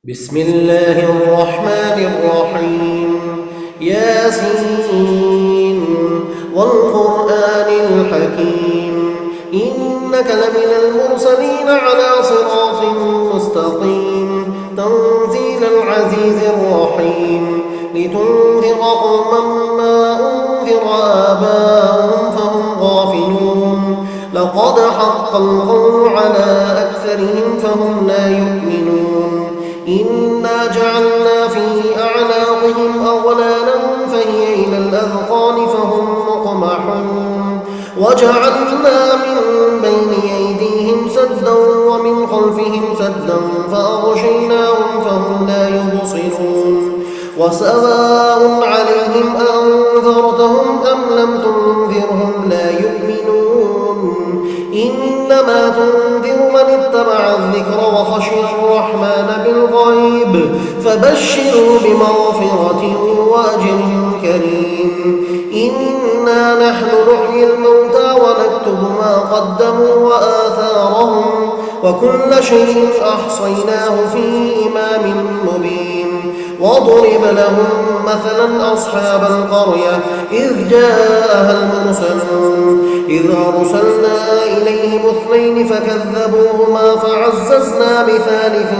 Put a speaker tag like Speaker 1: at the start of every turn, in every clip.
Speaker 1: بسم الله الرحمن الرحيم ياسين والقرآن الحكيم إنك لمن المرسلين على صراط مستقيم تنزيل العزيز الرحيم لتنذر قوما ما أنذر آباؤهم فهم غافلون لقد حق القول على أكثرهم فهم لا يؤمنون إنا جعلنا في أعناقهم أغلالا فهي إلى الأذقان فهم مقمحون وجعلنا من بين أيديهم سدا ومن خلفهم سدا فأغشيناهم فهم لا يبصرون وسواء عليهم أنذرتهم أم لم تنذرهم لا يؤمنون إنما تنذر من اتبع الذكر وخشي الرحمن بالغيب فبشروا بمغفرة وأجر كريم إنا نحن نحيي الموتى ونكتب ما قدموا وآثارهم وكل شيء أحصيناه في إمام مبين واضرب لهم مثلا أصحاب القرية إذ جاءها المرسلون إذ أرسلنا إليهم اثنين فكذبوهما فعززنا بثالث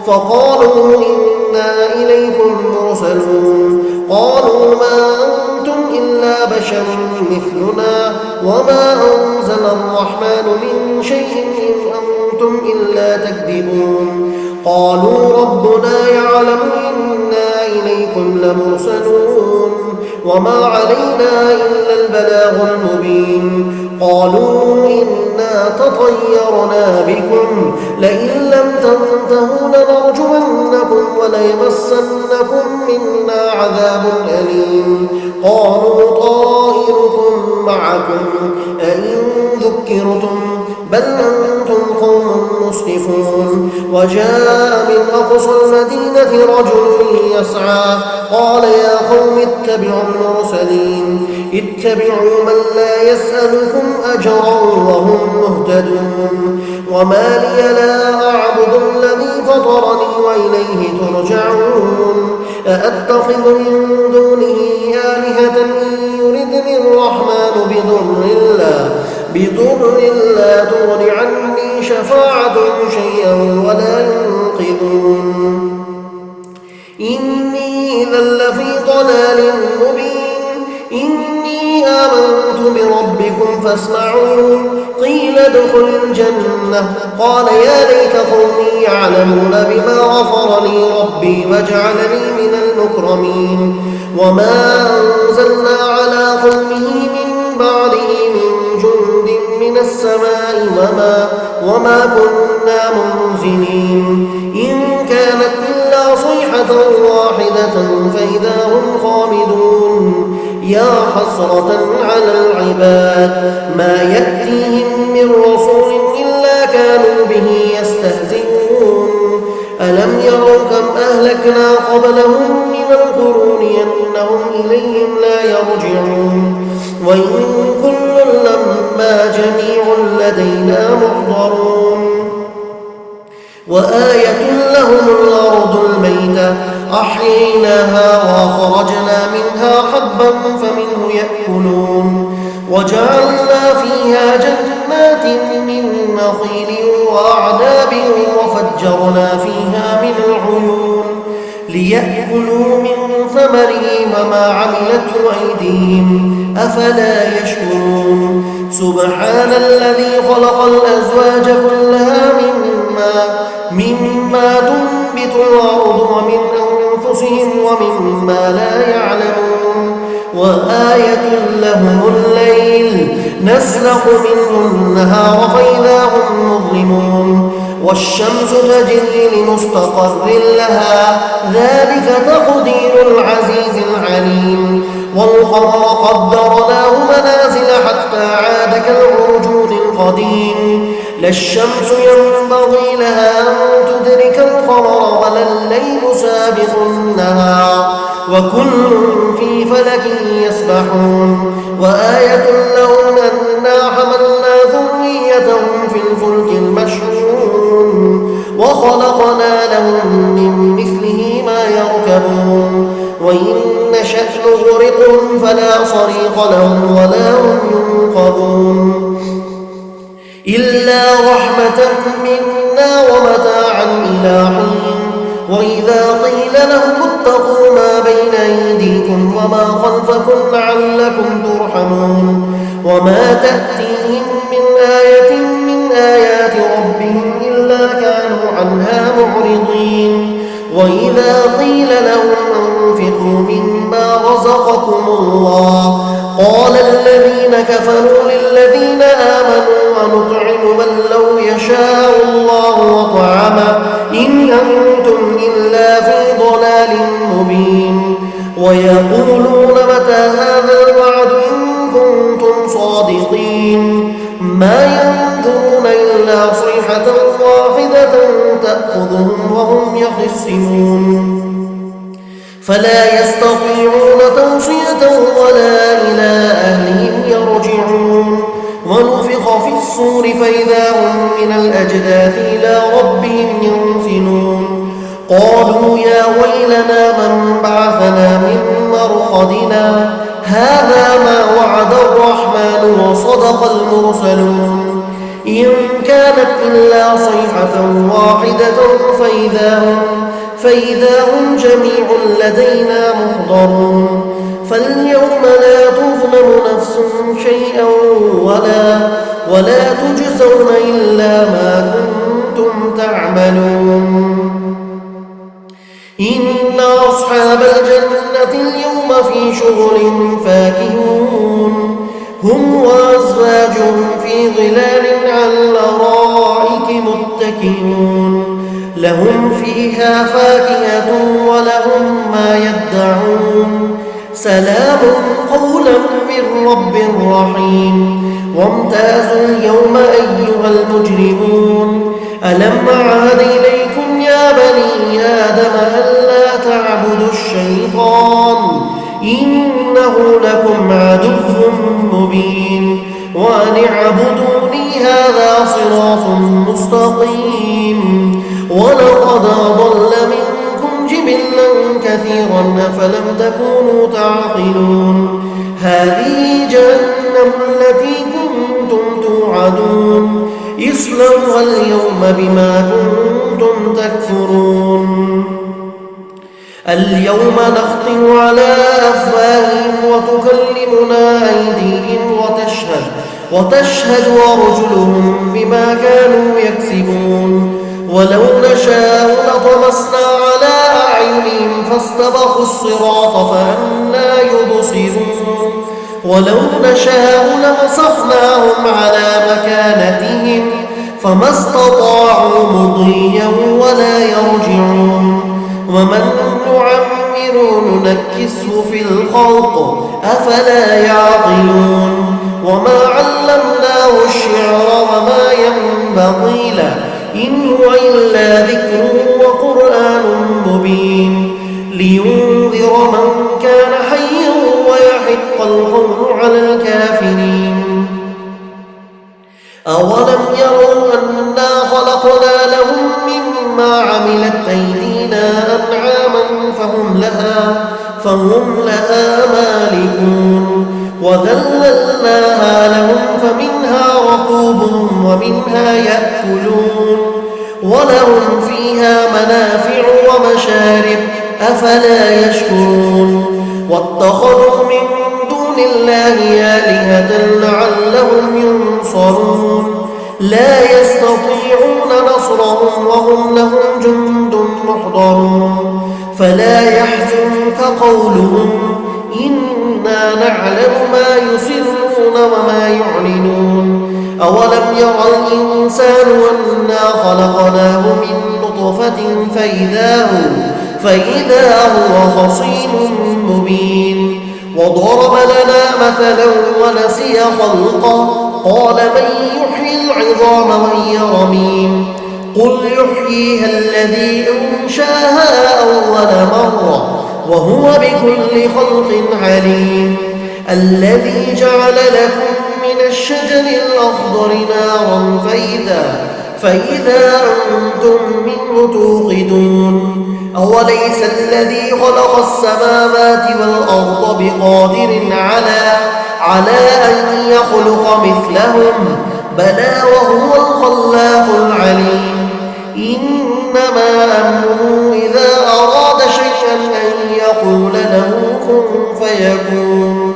Speaker 1: فقالوا إنا إليكم مرسلون قالوا ما أنتم إلا بشر مثلنا وما أنزل الرحمن من شيء إن أنتم إلا تكذبون قالوا ربنا يعلم إنا إليكم لمرسلون وما علينا إلا البلاغ المبين قالوا إنا تطيرنا بكم لئن لم تنتهوا لنرجمنكم وليمسنكم منا عذاب أليم قالوا طائركم معكم أئن ذكرتم بل أنتم قوم مسرفون وجاء من أقصى المدينة رجل يسعى قال يا قوم اتبعوا المرسلين اتبعوا من لا يسألكم أجرا وهم مهتدون وما لي لا أعبد الذي فطرني وإليه ترجعون أأتخذ من دونه آلهة إن يردني الرحمن بضر لا تغن عني شفاعتهم شيئا ولا ينقذون إني إذا لفي ضلال مبين إني آمنت بربكم فاسمعون قيل ادخل الجنة قال يا ليت قومي يعلمون بما غفر لي ربي وجعلني من المكرمين وما أنزلنا على قومه من بعده من جند من السماء وما كنا منزلين إن كانت إلا صيحة واحدة فإذا هم خامدون يا حسرة على العباد ما يأتيهم من رسول إلا كانوا به يستهزئون ألم يروا كم أهلكنا قبلهم من القرون أنهم إليهم لا يرجعون وإن كل لما جميع لدينا محضرون وآية لهم الأرض الميتة أحييناها وأخرجنا منها حبا فمنه يأكلون وجعلنا فيها جنات من نخيل وأعناب وفجرنا فيها من العيون ليأكلوا من ثمره وما عملته أيديهم أفلا يشكرون سبحان الذي خلق الأزواج كلها مما تنبت الأرض ومن أنفسهم ومما لا يعلمون وآية لهم الليل نسلخ منه النهار فإذا هم مظلمون والشمس تجري لمستقر لها ذلك تقدير العزيز العليم والقمر قدرناه منازل حتى عاد كالعرجون القديم لا الشمس ينبغي لها أن تدرك القمر ولا الليل سابق النهار وكل في فلك يسبحون وآية لهم أنا حملنا ذريتهم في الفلك المشحون وخلقنا لهم من مثله ما يركبون وإن نشأ نغرقهم فلا صريخ لهم ولا هم ينقذون إلا رحمة منا ومتاعا إلى حين وإذا قيل لهم اتقوا ما بين أيديكم وما خلفكم لعلكم ترحمون وما تأتيهم من آية من آيات ربهم إلا كانوا عنها معرضين وإذا قيل لهم أنفقوا مما رزقكم الله قال الذين كفروا للذين آمنوا ونطعم من لو يشاء الله وطعمه إن أنتم إلا في ضلال مبين ويقولون متى هذا الوعد إن كنتم صادقين ما ينظرون إلا صيحة واحدة تأخذهم وهم يخصمون فلا يستطيعون توصية ولا إلى أهلهم يرجعون ونفخ في الصور فإذا هم من الأجداث إلى ربهم ينسلون قالوا يا ويلنا من بعثنا من مرقدنا هذا ما وعد الرحمن وصدق المرسلون إن كانت إلا صيحة واحدة فإذا هم جميع لدينا محضرون فاليوم لا تظلم نفس شيئا ولا تجزون إلا ما كنتم تعملون إن أصحاب الجنة اليوم في شغل فاكهون هم وأزواجهم في ظلال على الأرائك متكئون لهم فيها فاكهة ولهم ما يدعون سلام قولا من رب رحيم وامتازوا اليوم أيها المجرمون ألم أعهد إليكم يا بني آدم ألا تعبدوا الشيطان إنه لكم عدو مبين وأن اعبدوني هذا صراط مستقيم ولقد أضل منكم جبلا كثيرا أفلم تكونوا تعقلون هذه جهنم التي كنتم توعدون اصلوها اليوم بما كنتم تكفرون اليوم نختم على أفواههم وتكلمنا أيديهم وتشهد أرجلهم بما كانوا يكسبون ولو نشاء لطمسنا على أعينهم فاستبقوا الصراط فأنى يبصرون ولو نشاء لمسخناهم على مكانتهم فما استطاعوا مضيا ولا يرجعون ومن نعمر ننكسه في الخلق أفلا يعقلون وما علمناه الشعر وما ينبغي له إن هو إلا ذكر وقرآن مبين لينذر من كان حيا ويحق القول على الكافرين أولم يروا أنا خلقنا لهم مما عملت أيدينا أنعاما فهم لها مالكون وذللناها لهم فمنها ركوبهم ومنها يأكلون ولهم فيها منافع ومشارب أفلا يشكرون واتخذوا من دون الله آلهة لعلهم ينصرون لا يستطيعون نصرهم وهم لهم جند محضرون فلا يحزنك قولهم إنا نعلم ما يسرون وما يعلنون أولم يرى الإنسان أنا خلقناه من نطفة فإذا هو خصيم مبين وضرب لنا مثلا ونسي خلقه قال من يحيي العظام وهي رميم قل يحييها الذي أنشاها أول مرة وهو بكل خلق عليم الذي جعل لكم من الشجر الأخضر نارا فإذا أنتم منه توقدون أوليس الذي خلق السماوات والأرض بقادر على أن يخلق مثلهم بلى وهو الخلاق العليم إنما أمره إذا أراد شيئا أن يقول له كن فيكون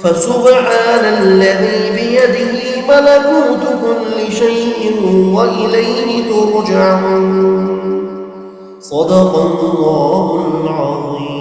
Speaker 1: فسبحان الذي بيده ملكوت كل شيء وإليه ترجعون صدق الله العظيم.